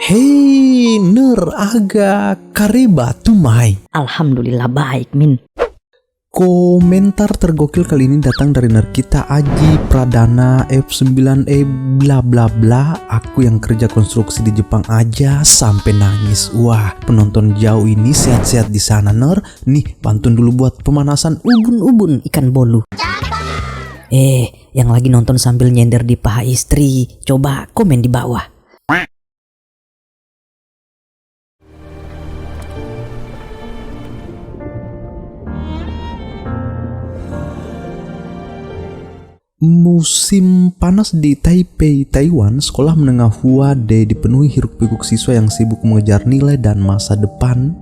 Hei, Ner aga kareba tumai. Alhamdulillah baik, Min. Komentar tergokil kali ini datang dari Ner kita Aji Pradana F9E bla bla bla. Aku yang kerja konstruksi di Jepang aja sampai nangis. Wah, penonton jauh ini sehat-sehat di sana, Ner. Nih, pantun dulu buat pemanasan Ubun-ubun ikan bolu. Yang lagi nonton sambil nyender di paha istri, coba komen di bawah. Musim panas di Taipei, Taiwan, sekolah menengah Huade dipenuhi hiruk-pikuk siswa yang sibuk mengejar nilai dan masa depan.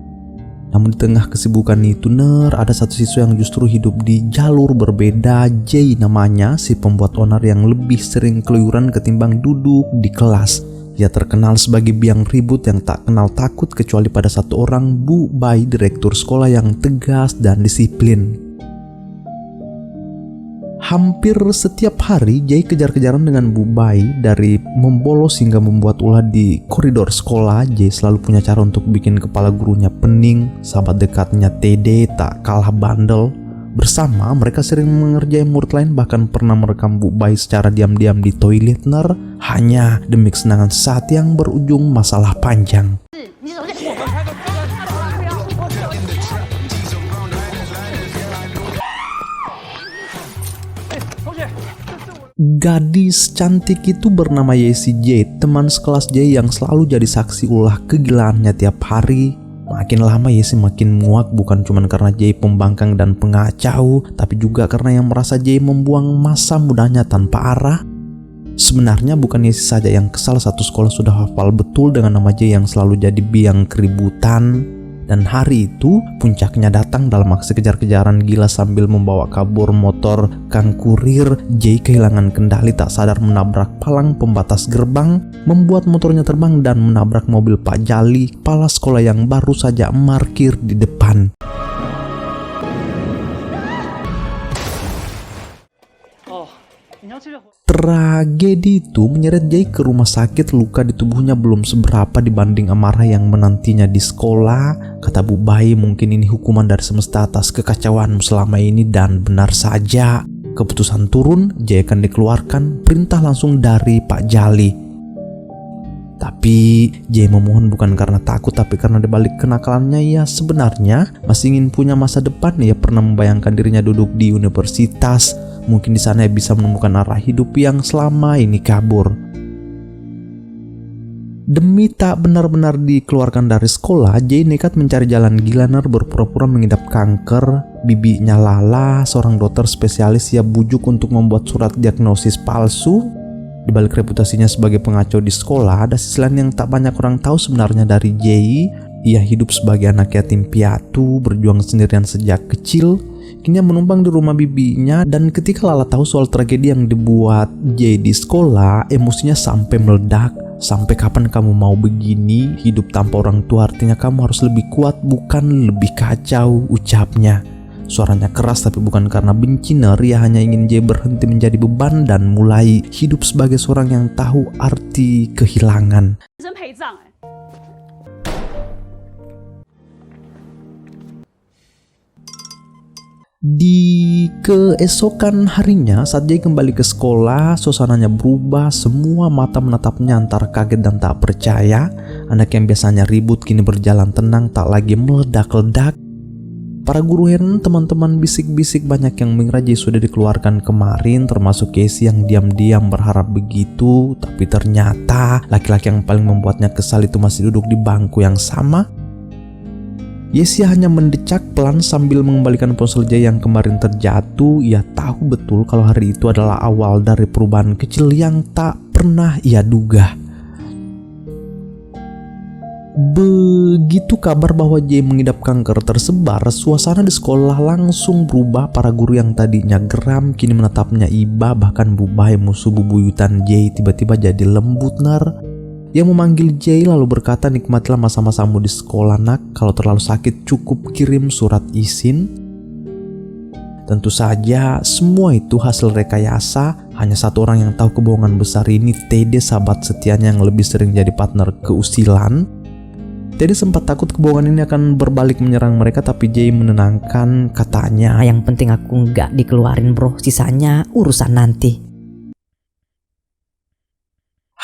Namun di tengah kesibukan itu, Ner, ada satu siswa yang justru hidup di jalur berbeda. Jay namanya, si pembuat onar yang lebih sering keluyuran ketimbang duduk di kelas. Ia terkenal sebagai biang ribut yang tak kenal takut kecuali pada satu orang, Bu Bai, direktur sekolah yang tegas dan disiplin. Hampir setiap hari Jay kejar-kejaran dengan Bu Bai. Dari membolos hingga membuat ulah di koridor sekolah, Jay selalu punya cara untuk bikin kepala gurunya pening. Sahabat dekatnya TD tak kalah bandel. Bersama mereka sering mengerjai murid lain, bahkan pernah merekam Bu Bai secara diam-diam di toilet, Ner, hanya demi kesenangan saat yang berujung masalah panjang. Gadis cantik itu bernama Yesi J, teman sekelas J yang selalu jadi saksi ulah kegilaannya tiap hari. Makin lama Yesi makin muak, bukan cuma karena J pembangkang dan pengacau, tapi juga karena yang merasa J membuang masa mudanya tanpa arah. Sebenarnya bukan Yesi saja yang kesal, satu sekolah sudah hafal betul dengan nama J yang selalu jadi biang keributan. Dan hari itu puncaknya datang dalam aksi kejar-kejaran gila sambil membawa kabur motor Kang Kurir. Jay kehilangan kendali, tak sadar menabrak palang pembatas gerbang, membuat motornya terbang dan menabrak mobil Pak Jali, kepala sekolah yang baru saja parkir di depan. Tragedi itu menyeret Jay ke rumah sakit. Luka di tubuhnya belum seberapa dibanding amarah yang menantinya di sekolah. Kata Bu Bai, mungkin ini hukuman dari semesta atas kekacauan selama ini, dan benar saja. Keputusan turun, Jay akan dikeluarkan, perintah langsung dari Pak Jali. Tapi Jay memohon bukan karena takut, tapi karena dibalik kenakalannya ia sebenarnya masih ingin punya masa depan. Ia pernah membayangkan dirinya duduk di universitas. Mungkin di sana ia bisa menemukan arah hidup yang selama ini kabur. Demi tak benar-benar dikeluarkan dari sekolah, Jay nekat mencari jalan gila, Ner, berpura-pura mengidap kanker. Bibinya Lala, seorang dokter spesialis, ia bujuk untuk membuat surat diagnosis palsu. Di balik reputasinya sebagai pengacau di sekolah, ada sisi lain yang tak banyak orang tahu sebenarnya dari Jay. Ia hidup sebagai anak yatim piatu, berjuang sendirian sejak kecil. Kini menumpang di rumah bibinya, dan ketika Lala tahu soal tragedi yang dibuat Jay di sekolah, emosinya sampai meledak. Sampai kapan kamu mau begini? Hidup tanpa orang tua artinya kamu harus lebih kuat, bukan lebih kacau, ucapnya. Suaranya keras tapi bukan karena benci, Ner. Ia hanya ingin Jay berhenti menjadi beban dan mulai hidup sebagai seorang yang tahu arti kehilangan. Di keesokan harinya, saat Jay kembali ke sekolah, suasananya berubah. Semua mata menatapnya antara kaget dan tak percaya. Anak yang biasanya ribut kini berjalan tenang, tak lagi meledak-ledak. Para guru heran, teman-teman bisik-bisik, banyak yang mengira Jay sudah dikeluarkan kemarin, termasuk Casey yang diam-diam berharap begitu. Tapi ternyata laki-laki yang paling membuatnya kesal itu masih duduk di bangku yang sama. Yesi hanya mendecak pelan sambil mengembalikan ponsel Jay yang kemarin terjatuh. Ia tahu betul kalau hari itu adalah awal dari perubahan kecil yang tak pernah ia duga. Begitu kabar bahwa Jay mengidap kanker tersebar, suasana di sekolah langsung berubah. Para guru yang tadinya geram kini menatapnya iba. Bahkan Bu Bai, musuh bebuyutan Jay, tiba-tiba jadi lembut, Ner. Yang memanggil Jay lalu berkata, nikmatilah masa-masamu di sekolah, nak. Kalau terlalu sakit cukup kirim surat izin. Tentu saja semua itu hasil rekayasa. Hanya satu orang yang tahu kebohongan besar ini, Tede, sahabat setianya yang lebih sering jadi partner keusilan. Tede sempat takut kebohongan ini akan berbalik menyerang mereka, tapi Jay menenangkan, katanya, Yang penting aku nggak dikeluarin bro, sisanya urusan nanti.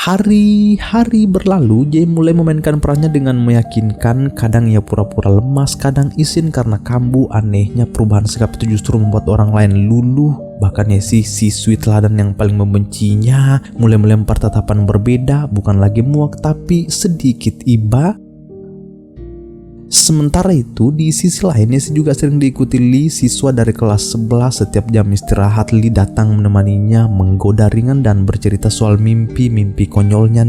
Hari-hari berlalu, Jay mulai memainkan perannya dengan meyakinkan. Kadang ia pura-pura lemas, kadang isin karena kambuh. Anehnya perubahan sikap itu justru membuat orang lain luluh. Bahkan Yesi, siswi teladan yang paling membencinya, mulai melempar tatapan berbeda, bukan lagi muak tapi sedikit iba. Sementara itu, di sisi lain Yesi juga sering diikuti Lee, siswa dari kelas 11. Setiap jam istirahat, Lee datang menemaninya, menggoda ringan dan bercerita soal mimpi-mimpi konyolnya.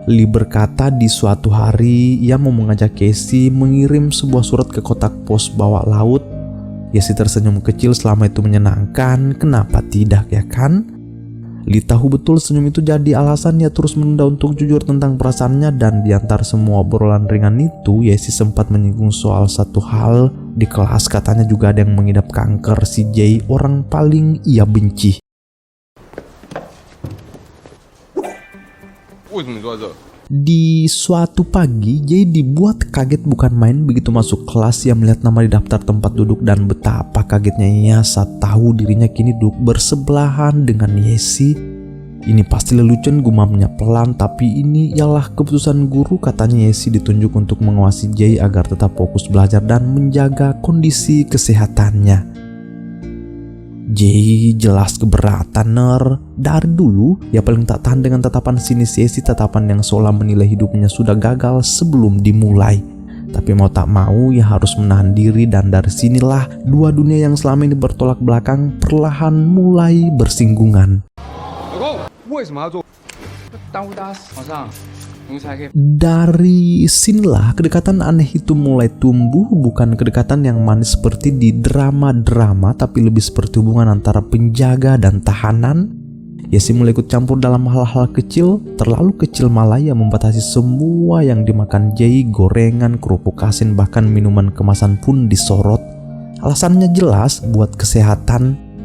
Lee berkata di suatu hari ia mau mengajak Yesi mengirim sebuah surat ke kotak pos bawah laut. Yesi tersenyum kecil, selama itu menyenangkan, kenapa tidak ya kan? Lee tahu betul senyum itu jadi alasan ia terus menunda untuk jujur tentang perasaannya, dan di antara semua obrolan ringan itu, Yesi sempat menyinggung soal satu hal di kelas. Katanya juga ada yang mengidap kanker. Si Jay orang paling ia benci. Di suatu pagi, Jay dibuat kaget bukan main begitu masuk kelas. Ia melihat nama di daftar tempat duduk dan betapa kagetnya ia saat tahu dirinya kini duduk bersebelahan dengan Yesi. Ini pasti lelucon, gumamnya pelan, tapi ini ialah keputusan guru. Katanya Yesi ditunjuk untuk mengawasi Jay agar tetap fokus belajar dan menjaga kondisi kesehatannya. Jay jelas keberatan. Dari dulu ia paling tak tahan dengan tatapan sinis Yesi, tatapan yang seolah menilai hidupnya sudah gagal sebelum dimulai. Tapi mau tak mau ia harus menahan diri, dan dari sinilah dua dunia yang selama ini bertolak belakang perlahan mulai bersinggungan. Dari sinilah kedekatan aneh itu mulai tumbuh, bukan kedekatan yang manis seperti di drama-drama, tapi lebih seperti hubungan antara penjaga dan tahanan. Yesi mulai ikut campur dalam hal-hal kecil, terlalu kecil malah ia membatasi semua yang dimakan Jay, gorengan, kerupuk asin, bahkan minuman kemasan pun disorot. Alasannya jelas, buat kesehatan.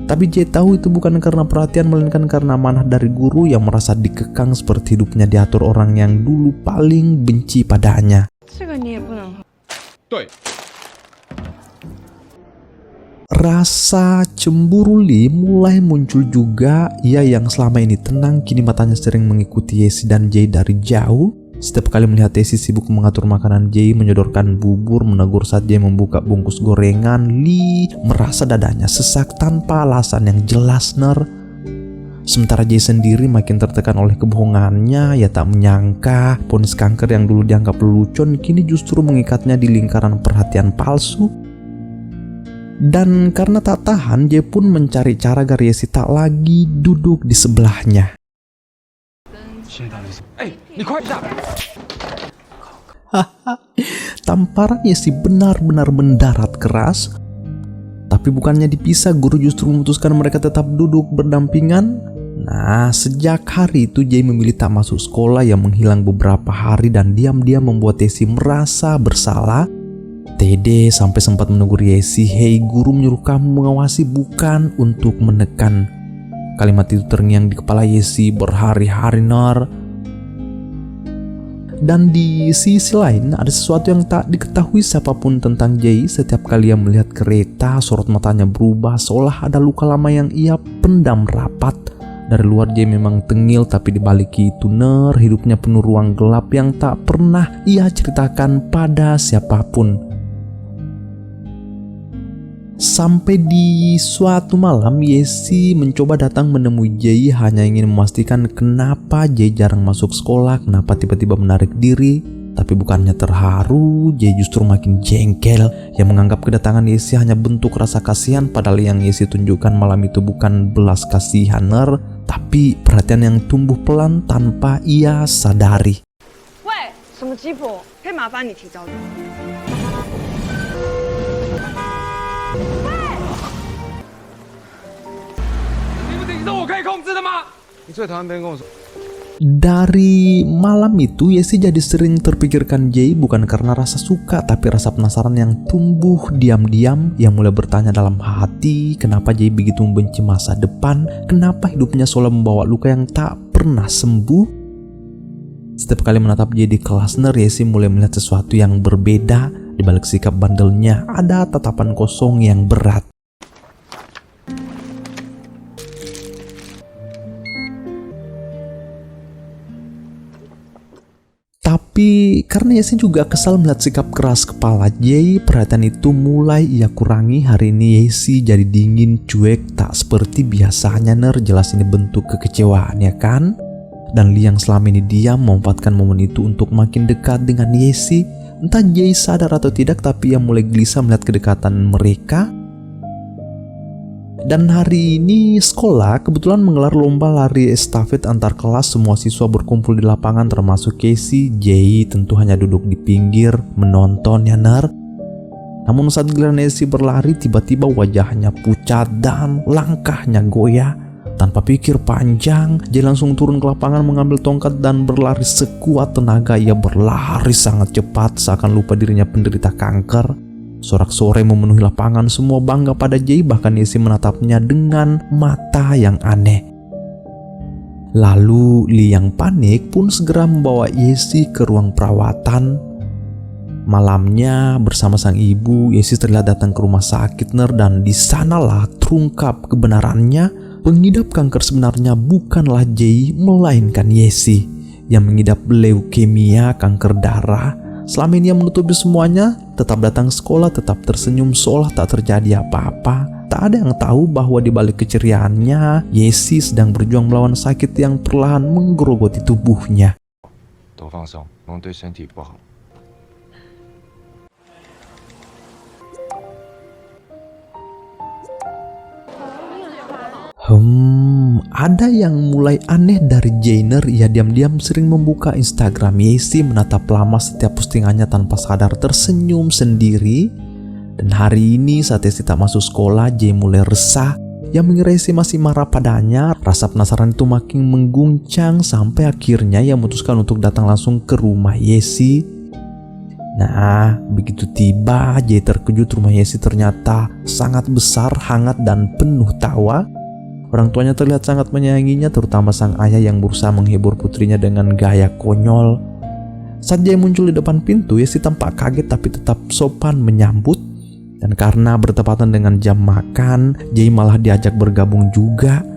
Tapi Jay tahu itu bukan karena perhatian, melainkan karena amanah dari guru yang merasa dikekang seperti hidupnya diatur orang yang dulu paling benci padanya. Rasa cemburu Lee mulai muncul juga. Ia yang selama ini tenang, kini matanya sering mengikuti Yesi dan Jay dari jauh. Setiap kali melihat Yesi sibuk mengatur makanan Jay, menyodorkan bubur, menegur saat Jay membuka bungkus gorengan, Lee merasa dadanya sesak tanpa alasan yang jelas. Sementara Jay sendiri makin tertekan oleh kebohongannya. Ia tak menyangka vonis kanker yang dulu dianggap lelucon kini justru mengikatnya di lingkaran perhatian palsu. Dan karena tak tahan, Jay pun mencari cara agar Yesi tak lagi duduk di sebelahnya. Tamparan Yesi benar-benar mendarat keras. Tapi bukannya dipisah, guru justru memutuskan mereka tetap duduk berdampingan. Nah, sejak hari itu Jay memilih tak masuk sekolah yang menghilang beberapa hari, dan diam-diam membuat Yesi merasa bersalah. Tede sampai sempat menegur Yesi, "Hei, guru menyuruh kamu mengawasi, bukan untuk menekan." Kalimat itu terngiang di kepala Yesi berhari-hari. Dan di sisi lain ada sesuatu yang tak diketahui siapapun tentang Jay. Setiap kali ia melihat kereta, sorot matanya berubah seolah ada luka lama yang ia pendam rapat. Dari luar Jay memang tengil, tapi di balik itu hidupnya penuh ruang gelap yang tak pernah ia ceritakan pada siapapun. Sampai di suatu malam Yesi mencoba datang menemui Jay, hanya ingin memastikan kenapa Jay jarang masuk sekolah, kenapa tiba-tiba menarik diri. Tapi bukannya terharu, Jay justru makin jengkel. Yang menganggap kedatangan Yesi hanya bentuk rasa kasihan, padahal yang Yesi tunjukkan malam itu bukan belas kasihan, tapi perhatian yang tumbuh pelan tanpa ia sadari. Wei, 什么鸡婆？可以麻烦你提早点。 你不顶是我可以控制的吗？你最讨厌别人跟我说 Dari malam itu Yesi jadi sering terpikirkan Jay bukan karena rasa suka tapi rasa penasaran yang tumbuh diam-diam yang mulai bertanya dalam hati kenapa Jay begitu membenci masa depan, kenapa hidupnya selalu membawa luka yang tak pernah sembuh. Setiap kali menatap Jay di kelas Yesi mulai melihat sesuatu yang berbeda. Di balik sikap bandelnya ada tatapan kosong yang berat. Tapi karena Yesi juga kesal melihat sikap keras kepala Jay, perhatian itu mulai ia kurangi. Hari ini Yesi jadi dingin, cuek, tak seperti biasanya. Jelas ini bentuk kekecewaan ya kan? Dan Lee yang selama ini diam memanfaatkan momen itu untuk makin dekat dengan Yesi. Entah Jay sadar atau tidak, tapi ia mulai gelisah melihat kedekatan mereka. Dan hari ini sekolah kebetulan menggelar lomba lari estafet antar kelas. Semua siswa berkumpul di lapangan termasuk Casey. Jay tentu hanya duduk di pinggir menonton ya Namun saat giliran Casey berlari, tiba-tiba wajahnya pucat dan langkahnya goyah. Tanpa pikir panjang, Jay langsung turun ke lapangan mengambil tongkat dan berlari sekuat tenaga. Ia berlari sangat cepat seakan lupa dirinya penderita kanker. Sorak-sorai memenuhi lapangan, semua bangga pada Jay, bahkan Yesi menatapnya dengan mata yang aneh. Lalu Lee yang panik pun segera membawa Yesi ke ruang perawatan. Malamnya bersama sang ibu, Yesi terlihat datang ke rumah sakit dan di sanalah terungkap kebenarannya. Pengidap kanker sebenarnya bukanlah Jay, melainkan Yesi yang mengidap leukemia, kanker darah. Selama ini ia menutupi semuanya, tetap datang sekolah, tetap tersenyum seolah tak terjadi apa-apa. Tak ada yang tahu bahwa di balik keceriaannya, Yesi sedang berjuang melawan sakit yang perlahan menggerogoti tubuhnya. Ada yang mulai aneh dari Jainer. Ia diam-diam sering membuka Instagram Yesi, menatap lama setiap postingannya tanpa sadar tersenyum sendiri. Dan hari ini saat Yesi tak masuk sekolah, Jay mulai resah. Yang mengira Yesi masih marah padanya. Rasa penasaran itu makin mengguncang sampai akhirnya ia memutuskan untuk datang langsung ke rumah Yesi. Nah, begitu tiba, Jay terkejut. Rumah Yesi ternyata sangat besar, hangat dan penuh tawa. Orang tuanya terlihat sangat menyayanginya, terutama sang ayah yang berusaha menghibur putrinya dengan gaya konyol. Saat Jay muncul di depan pintu, Yesi tampak kaget tapi tetap sopan menyambut. Dan karena bertepatan dengan jam makan, Jay malah diajak bergabung juga.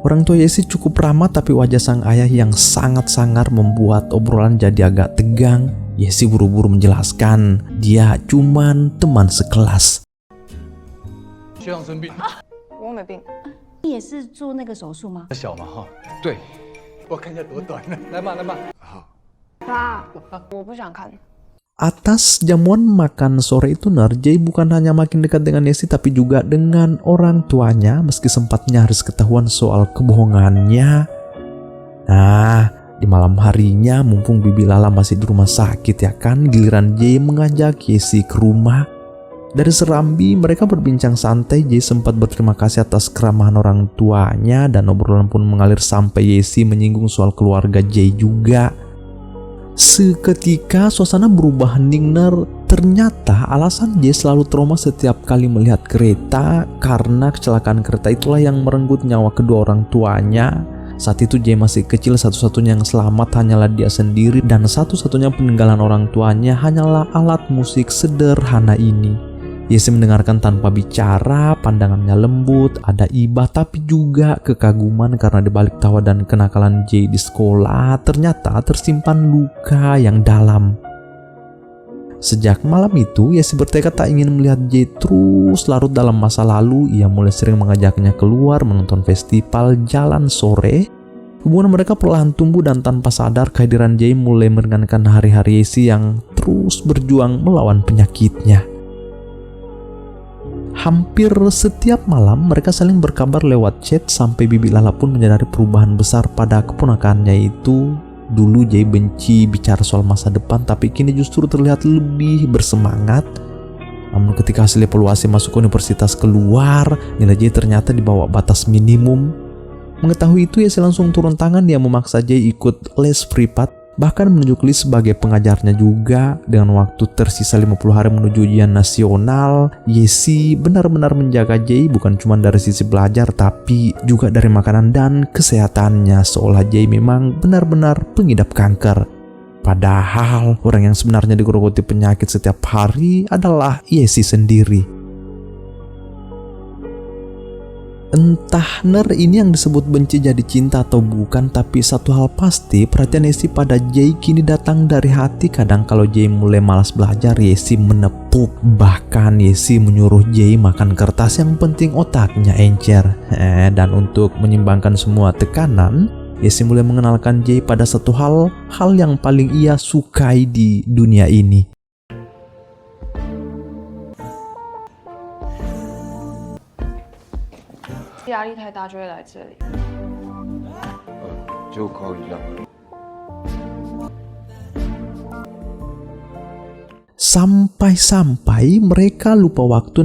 Orang tua Yesi cukup ramah, tapi wajah sang ayah yang sangat sangar membuat obrolan jadi agak tegang. Yesi buru-buru menjelaskan, dia cuman teman sekelas. 我没病。你也是做那个手术吗？小嘛哈，对，我看一下多短呢。来嘛来嘛。爸，我不想看。 Atas jamuan makan sore itu Jay bukan hanya makin dekat dengan Yesi tapi juga dengan orang tuanya, meski sempat nyaris ketahuan soal kebohongannya. Nah, di malam harinya mumpung Bibi Lala masih di rumah sakit ya kan, giliran Jay mengajak Yesi ke rumah. Dari serambi mereka berbincang santai. Jay sempat berterima kasih atas keramahan orang tuanya dan obrolan pun mengalir sampai Yesi menyinggung soal keluarga Jay juga. Seketika suasana berubah hening. Ternyata alasan Jay selalu trauma setiap kali melihat kereta karena kecelakaan kereta itulah yang merenggut nyawa kedua orang tuanya. Saat itu Jay masih kecil, satu-satunya yang selamat hanyalah dia sendiri dan satu-satunya peninggalan orang tuanya hanyalah alat musik sederhana ini. Yesi mendengarkan tanpa bicara, pandangannya lembut, ada iba tapi juga kekaguman karena dibalik tawa dan kenakalan Jay di sekolah ternyata tersimpan luka yang dalam. Sejak malam itu, Yesi bertekad tak ingin melihat Jay terus larut dalam masa lalu. Ia mulai sering mengajaknya keluar menonton festival jalan sore. Hubungan mereka perlahan tumbuh dan tanpa sadar kehadiran Jay mulai meringankan hari-hari Yesi yang terus berjuang melawan penyakitnya. Hampir setiap malam mereka saling berkabar lewat chat sampai Bibi Lala pun menyadari perubahan besar pada keponakannya itu. Dulu Jay benci bicara soal masa depan tapi kini justru terlihat lebih bersemangat. Namun ketika hasil evaluasi masuk universitas keluar, nilai Jay ternyata di bawah batas minimum. Mengetahui itu Yesi langsung turun tangan, dia memaksa Jay ikut les privat, bahkan menunjuk Lee sebagai pengajarnya juga. Dengan waktu tersisa 50 hari menuju ujian nasional, Yesi benar-benar menjaga Jay bukan cuma dari sisi belajar tapi juga dari makanan dan kesehatannya, seolah Jay memang benar-benar pengidap kanker. Padahal orang yang sebenarnya digerogoti penyakit setiap hari adalah Yesi sendiri. Entah ini yang disebut benci jadi cinta atau bukan, tapi satu hal pasti, perhatian Yesi pada Jay kini datang dari hati. Kadang kalau Jay mulai malas belajar, Yesi menepuk. Bahkan Yesi menyuruh Jay makan kertas, yang penting otaknya encer. Dan untuk menyimbangkan semua tekanan, Yesi mulai mengenalkan Jay pada satu hal yang paling ia sukai di dunia ini. 压力太大就会来这里。就考一样。Sampai-sampai mereka lupa waktu.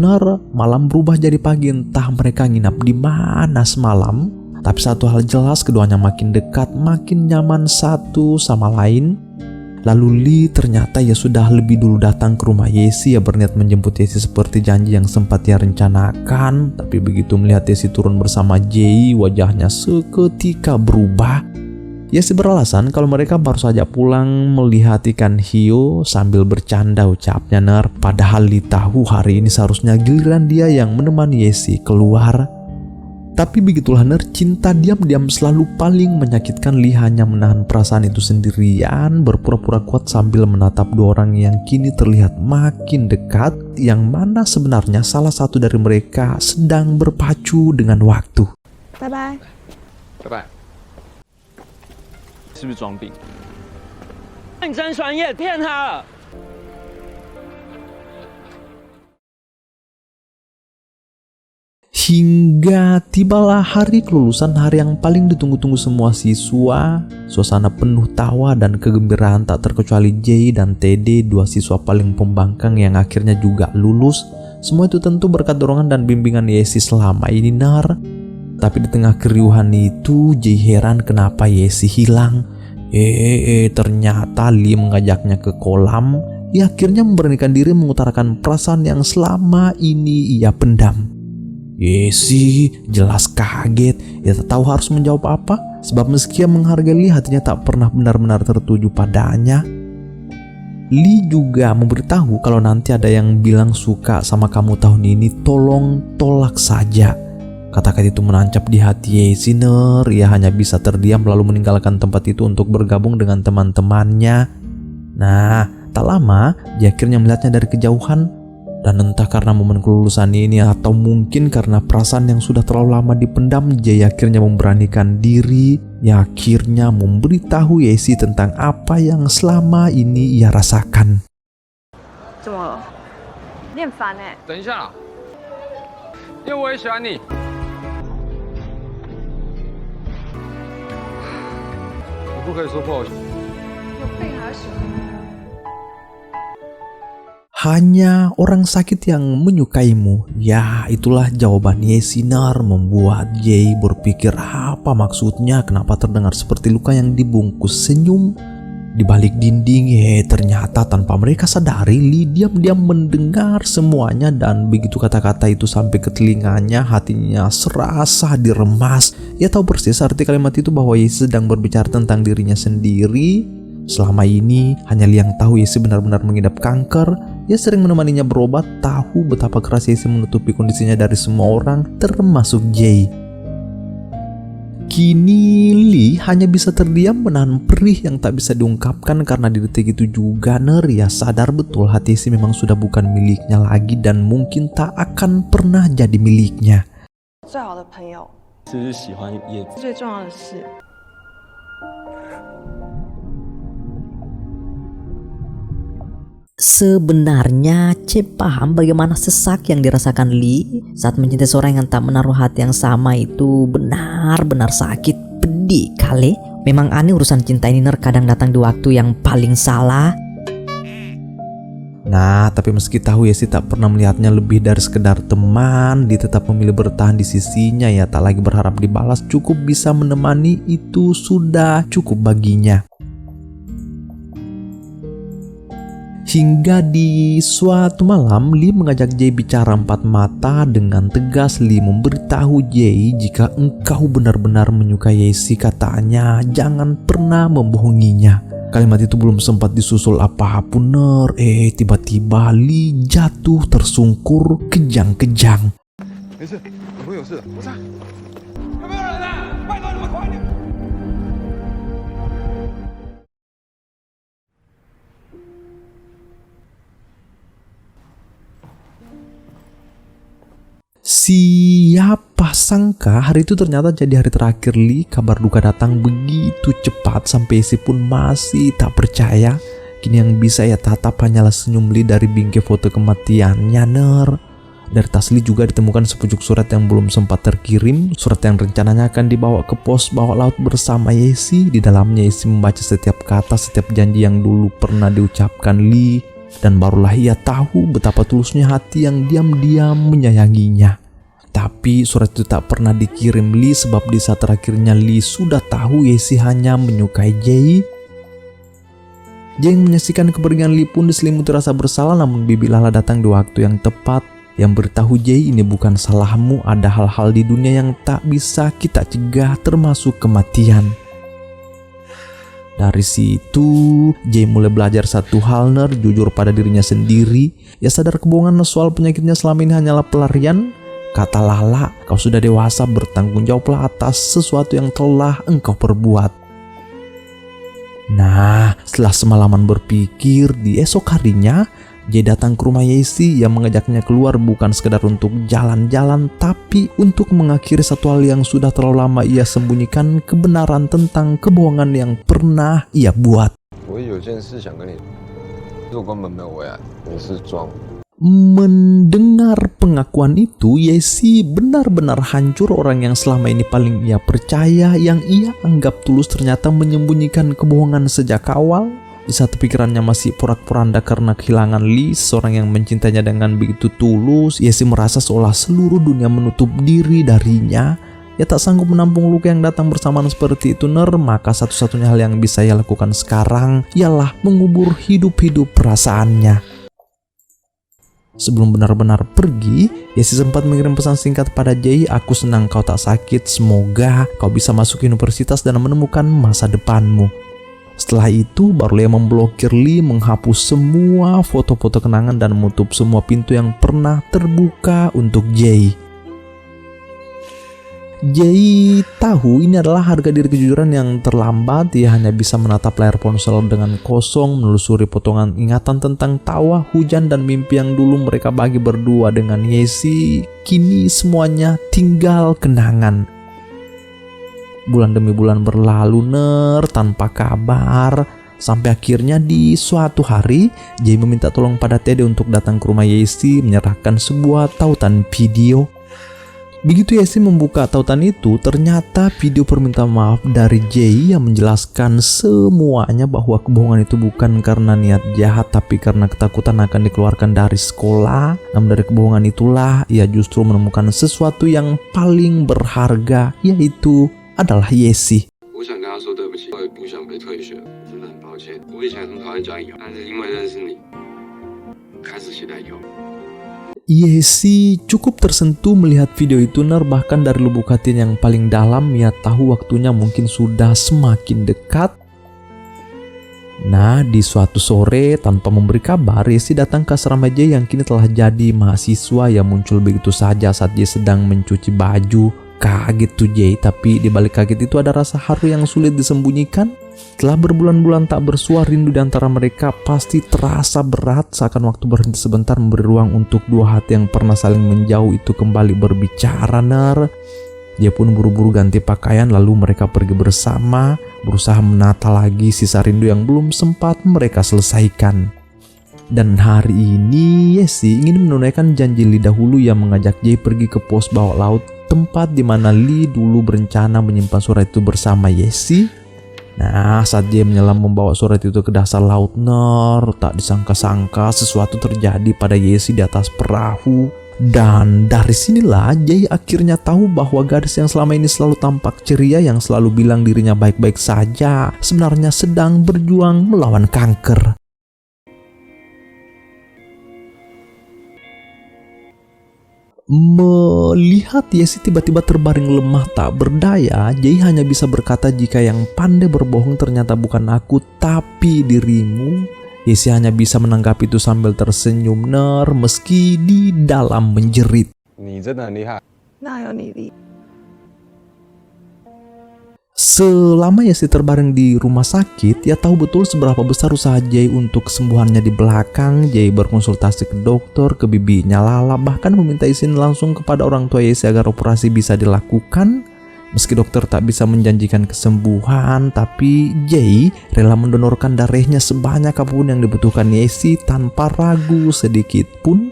Malam berubah jadi pagi, entah mereka nginap di mana semalam. Tapi satu hal jelas, keduanya makin dekat, makin nyaman satu sama lain. Lalu Lee ternyata ya sudah lebih dulu datang ke rumah Yesi. Ya berniat menjemput Yesi seperti janji yang sempat ia rencanakan. Tapi begitu melihat Yesi turun bersama Jay, wajahnya seketika berubah. Yesi beralasan kalau mereka baru saja pulang melihat ikan hiu, sambil bercanda ucapnya. Padahal Lee tahu hari ini seharusnya giliran dia yang menemani Yesi keluar. Tapi begitulah cinta diam-diam selalu paling menyakitkan. Lee hanya menahan perasaan itu sendirian, berpura-pura kuat sambil menatap dua orang yang kini terlihat makin dekat, yang mana sebenarnya salah satu dari mereka sedang berpacu dengan waktu. Bye bye. Bye bye。是不是装病？认真传也骗他了。 Hingga tibalah hari kelulusan, hari yang paling ditunggu-tunggu semua siswa. Suasana penuh tawa dan kegembiraan tak terkecuali Jay dan TD, dua siswa paling pembangkang yang akhirnya juga lulus. Semua itu tentu berkat dorongan dan bimbingan Yesi selama ini. Tapi di tengah keriuhan itu, Jay heran kenapa Yesi hilang. Ternyata Lee mengajaknya ke kolam. Ia akhirnya memberanikan diri mengutarakan perasaan yang selama ini ia pendam. Yesi jelas kaget. Ia tak tahu harus menjawab apa, sebab meski ia menghargai Lee, hatinya tak pernah benar-benar tertuju padanya. Lee juga memberitahu kalau nanti ada yang bilang suka sama kamu tahun ini, tolong tolak saja. Kata-kata itu menancap di hati Yesi. Ia hanya bisa terdiam lalu meninggalkan tempat itu untuk bergabung dengan teman-temannya. Nah, tak lama dia akhirnya melihatnya dari kejauhan. Dan entah karena momen kelulusan ini atau mungkin karena perasaan yang sudah terlalu lama dipendam, Jay akhirnya memberanikan diri. Ia akhirnya memberitahu Yesi tentang apa yang selama ini ia rasakan. 怎么了？你很烦欸。等一下，因为我也喜欢你。你不可以说破。有病还是喜欢？ Hanya orang sakit yang menyukaimu. Ya, itulah jawaban Yesi. Membuat Jay berpikir apa maksudnya, kenapa terdengar seperti luka yang dibungkus senyum di balik dinding. Ternyata tanpa mereka sadari, Lee diam-diam mendengar semuanya. Dan begitu kata-kata itu sampai ke telinganya, hatinya serasa diremas. Ia tahu persis arti kalimat itu, bahwa Yesi sedang berbicara tentang dirinya sendiri. Selama ini hanya Lee yang tahu Yesi benar-benar mengidap kanker. Ia sering menemaninya berobat, tahu betapa keras Yesi menutupi kondisinya dari semua orang, termasuk Jay. Kini Lee hanya bisa terdiam menahan perih yang tak bisa diungkapkan, karena di detik itu juga ia sadar betul hati Yesi memang sudah bukan miliknya lagi dan mungkin tak akan pernah jadi miliknya. 最好的朋友，只是喜欢叶子。最重要的是。 Sebenarnya C paham bagaimana sesak yang dirasakan Lee saat mencintai seorang yang tak menaruh hati yang sama. Itu benar-benar sakit, pedih kali. Memang aneh urusan cinta ini kadang datang di waktu yang paling salah. Nah, tapi meski tahu Yesi tak pernah melihatnya lebih dari sekedar teman, dia tetap memilih bertahan di sisinya ya, tak lagi berharap dibalas, cukup bisa menemani itu sudah cukup baginya. Hingga di suatu malam, Lee mengajak Jae bicara empat mata. Dengan tegas Lee memberitahu Jae, jika engkau benar-benar menyukai Yesi, katanya, jangan pernah membohonginya. Kalimat itu belum sempat disusul apapun tiba-tiba Lee jatuh tersungkur kejang-kejang. Siapa sangka hari itu ternyata jadi hari terakhir Lee. Kabar duka datang begitu cepat sampai Yesi pun masih tak percaya. Kini yang bisa ia tatap hanyalah senyum Lee dari bingkai foto kematiannya. Dari tas Lee juga ditemukan sepucuk surat yang belum sempat terkirim. Surat yang rencananya akan dibawa ke pos bawah laut bersama Yesi. Di dalamnya Yesi membaca setiap kata, setiap janji yang dulu pernah diucapkan Lee. Dan barulah ia tahu betapa tulusnya hati yang diam-diam menyayanginya. Tapi surat itu tak pernah dikirim Lee, sebab di saat terakhirnya Lee sudah tahu Yesi hanya menyukai Jae. Jae yang menyaksikan kepergian Lee pun diselimuti rasa bersalah, namun bibi Lala datang di waktu yang tepat yang beritahu Jae, ini bukan salahmu, ada hal-hal di dunia yang tak bisa kita cegah termasuk kematian. Dari situ, Jae mulai belajar satu hal, jujur pada dirinya sendiri. Ia sadar kebohongan soal penyakitnya selama ini hanyalah pelarian. Kata Lala, kau sudah dewasa, bertanggung jawablah atas sesuatu yang telah engkau perbuat. Nah, setelah semalaman berpikir, di esok harinya, Jae datang ke rumah Yesi yang mengajaknya keluar bukan sekedar untuk jalan-jalan, tapi untuk mengakhiri satu hal yang sudah terlalu lama ia sembunyikan, kebenaran tentang kebohongan yang pernah ia buat. Mendengar pengakuan itu, Yesi benar-benar hancur. Orang yang selama ini paling ia percaya, yang ia anggap tulus, ternyata menyembunyikan kebohongan sejak awal. Di saat pikirannya masih porak-poranda karena kehilangan Lee, seorang yang mencintainya dengan begitu tulus, Yesi merasa seolah seluruh dunia menutup diri darinya. Ia tak sanggup menampung luka yang datang bersamaan seperti itu, maka satu-satunya hal yang bisa ia lakukan sekarang ialah mengubur hidup-hidup perasaannya. Sebelum benar-benar pergi, Yesi sempat mengirim pesan singkat pada Jae, aku senang kau tak sakit, semoga kau bisa masuk universitas dan menemukan masa depanmu. Setelah itu, barulah ia memblokir Lee, menghapus semua foto-foto kenangan dan menutup semua pintu yang pernah terbuka untuk Jae. Jae tahu ini adalah harga diri kejujuran yang terlambat. Ia hanya bisa menatap layar ponsel dengan kosong, menelusuri potongan ingatan tentang tawa, hujan, dan mimpi yang dulu mereka bagi berdua dengan Yesi. Kini semuanya tinggal kenangan. Bulan demi bulan berlalu tanpa kabar, sampai akhirnya di suatu hari Jae meminta tolong pada Tede untuk datang ke rumah Yesi menyerahkan sebuah tautan video. Begitu Yesi membuka tautan itu, ternyata video permintaan maaf dari Jae yang menjelaskan semuanya, bahwa kebohongan itu bukan karena niat jahat tapi karena ketakutan akan dikeluarkan dari sekolah. Namun dari kebohongan itulah ia justru menemukan sesuatu yang paling berharga, yaitu adalah Yesi. Yesi cukup tersentuh melihat video itu, bahkan dari lubuk hati yang paling dalam ia tahu waktunya mungkin sudah semakin dekat. Nah, di suatu sore tanpa memberi kabar, Yesi datang ke asrama Jae yang kini telah jadi mahasiswa, yang muncul begitu saja saat Jae sedang mencuci baju. Kaget tuh Jae, tapi di balik kaget itu ada rasa haru yang sulit disembunyikan. Setelah berbulan-bulan tak bersua, rindu di antara mereka pasti terasa berat, seakan waktu berhenti sebentar memberi ruang untuk dua hati yang pernah saling menjauh itu kembali berbicara. Dia pun buru-buru ganti pakaian, lalu mereka pergi bersama, berusaha menata lagi sisa rindu yang belum sempat mereka selesaikan. Dan hari ini Yesi ingin menunaikan janji Lee dahulu yang mengajak Jae pergi ke pos bawah laut, tempat di mana Lee dulu berencana menyimpan surat itu bersama Yesi. Nah, saat dia menyelam membawa surat itu ke dasar laut tak disangka-sangka sesuatu terjadi pada Yesi di atas perahu. Dan dari sinilah Jay akhirnya tahu bahwa gadis yang selama ini selalu tampak ceria, yang selalu bilang dirinya baik-baik saja, sebenarnya sedang berjuang melawan kanker. Melihat Yesi tiba-tiba terbaring lemah tak berdaya, Jay hanya bisa berkata jika yang pandai berbohong ternyata bukan aku tapi dirimu. Yesi hanya bisa menanggapi itu sambil tersenyum meski di dalam menjerit. 你真的很厉害。哪有你厉害？ Selama Yesi terbaring di rumah sakit, ia tahu betul seberapa besar usaha Jay untuk kesembuhannya di belakang. Jay berkonsultasi ke dokter, ke bibinya Lala, bahkan meminta izin langsung kepada orang tua Yesi agar operasi bisa dilakukan. Meski dokter tak bisa menjanjikan kesembuhan, tapi Jay rela mendonorkan darahnya sebanyak apapun yang dibutuhkan Yesi tanpa ragu sedikit pun.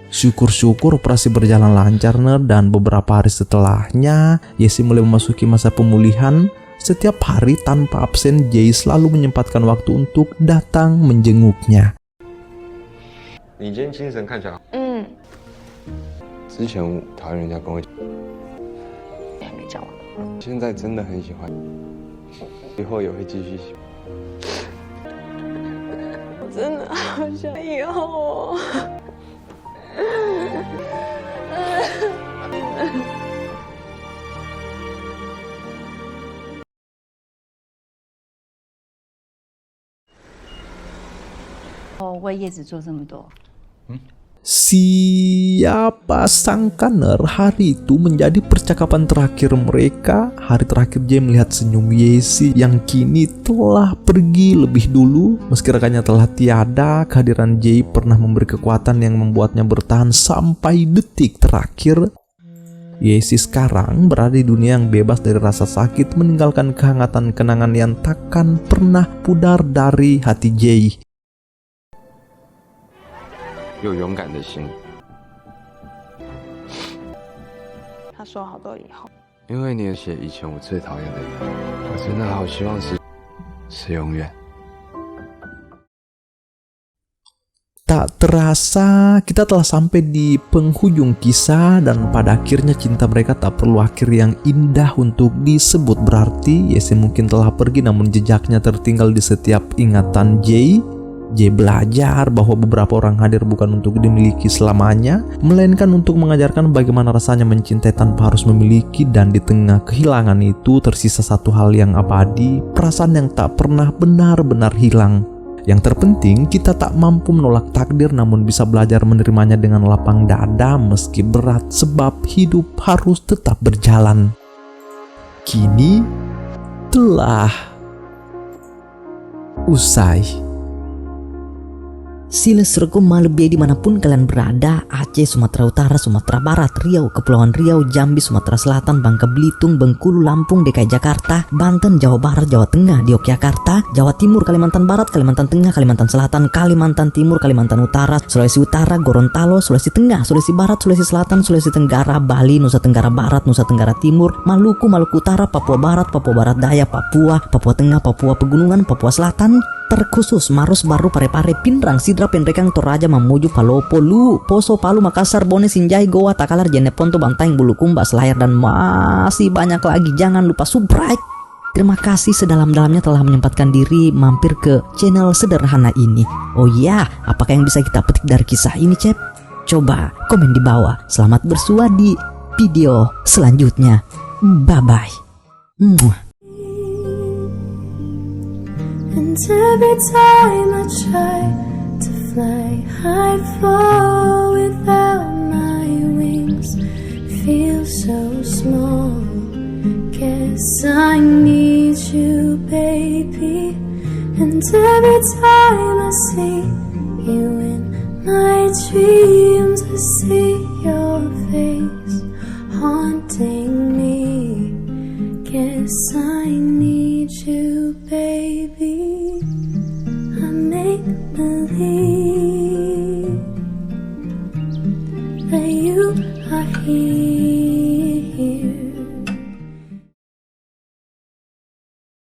Syukur-syukur operasi berjalan lancar dan beberapa hari setelahnya Yesi mulai memasuki masa pemulihan. Setiap hari tanpa absen Jay selalu menyempatkan waktu untuk datang menjenguknya. 你今天精神看起来好。之前讨厌人家跟我讲，还没讲完。现在真的很喜欢，以后也会继续喜欢。我真的好想以后哦。为叶子做这么多。 Siapa sangka hari itu menjadi percakapan terakhir mereka. Hari terakhir Jay melihat senyum Yesi yang kini telah pergi lebih dulu. Meski rekannya telah tiada, kehadiran Jay pernah memberi kekuatan yang membuatnya bertahan sampai detik terakhir. Yesi sekarang berada di dunia yang bebas dari rasa sakit, meninggalkan kehangatan kenangan yang takkan pernah pudar dari hati Jay. 有勇敢的心，他说好多以后。因为你也写以前我最讨厌的人，我真的好希望是永远。 Tak terasa kita telah sampai di penghujung kisah, dan pada akhirnya cinta mereka tak perlu akhir yang indah untuk disebut berarti. Yesi mungkin telah pergi namun jejaknya tertinggal di setiap ingatan Jay. Jay belajar bahwa beberapa orang hadir bukan untuk dimiliki selamanya, melainkan untuk mengajarkan bagaimana rasanya mencintai tanpa harus memiliki. Dan di tengah kehilangan itu tersisa satu hal yang abadi, perasaan yang tak pernah benar-benar hilang. Yang terpenting kita tak mampu menolak takdir, namun bisa belajar menerimanya dengan lapang dada meski berat, sebab hidup harus tetap berjalan. Kini telah usai. Silesrekum malebie dimanapun kalian berada, Aceh, Sumatera Utara, Sumatera Barat, Riau, Kepulauan Riau, Jambi, Sumatera Selatan, Bangka Belitung, Bengkulu, Lampung, DKI Jakarta, Banten, Jawa Barat, Jawa Tengah, di Yogyakarta, Jawa Timur, Kalimantan Barat, Kalimantan Tengah, Kalimantan Selatan, Kalimantan Timur, Kalimantan Utara, Sulawesi Utara, Gorontalo, Sulawesi Tengah, Sulawesi Barat, Sulawesi Selatan, Sulawesi Tenggara, Bali, Nusa Tenggara Barat, Nusa Tenggara Timur, Maluku, Maluku Utara, Papua Barat, Papua Barat Daya, Papua, Papua Tengah, Papua Pegunungan, Papua Selatan, terkhusus Maros, Baru, Parepare, Pinrang, Sidra, Penrekang, Toraja, Mamuju, Palopo, Lu, Poso, Palu, Makassar, Bone, Sinjai, Goa, Takalar, Jeneponto, Bantaeng, Bulukumba, Selayar, dan masih banyak lagi. Jangan lupa subscribe. Terima kasih sedalam-dalamnya telah menyempatkan diri mampir ke channel sederhana ini. Oh iya, apakah yang bisa kita petik dari kisah ini, Cep? Coba komen di bawah. Selamat bersua di video selanjutnya. Bye-bye. And every time I try to fly, I fall without my wings. Feel so small. Guess I need you, baby. And every time I see you in my dreams, I see your face haunting me. Guess I need you, baby. I make believe that you are here.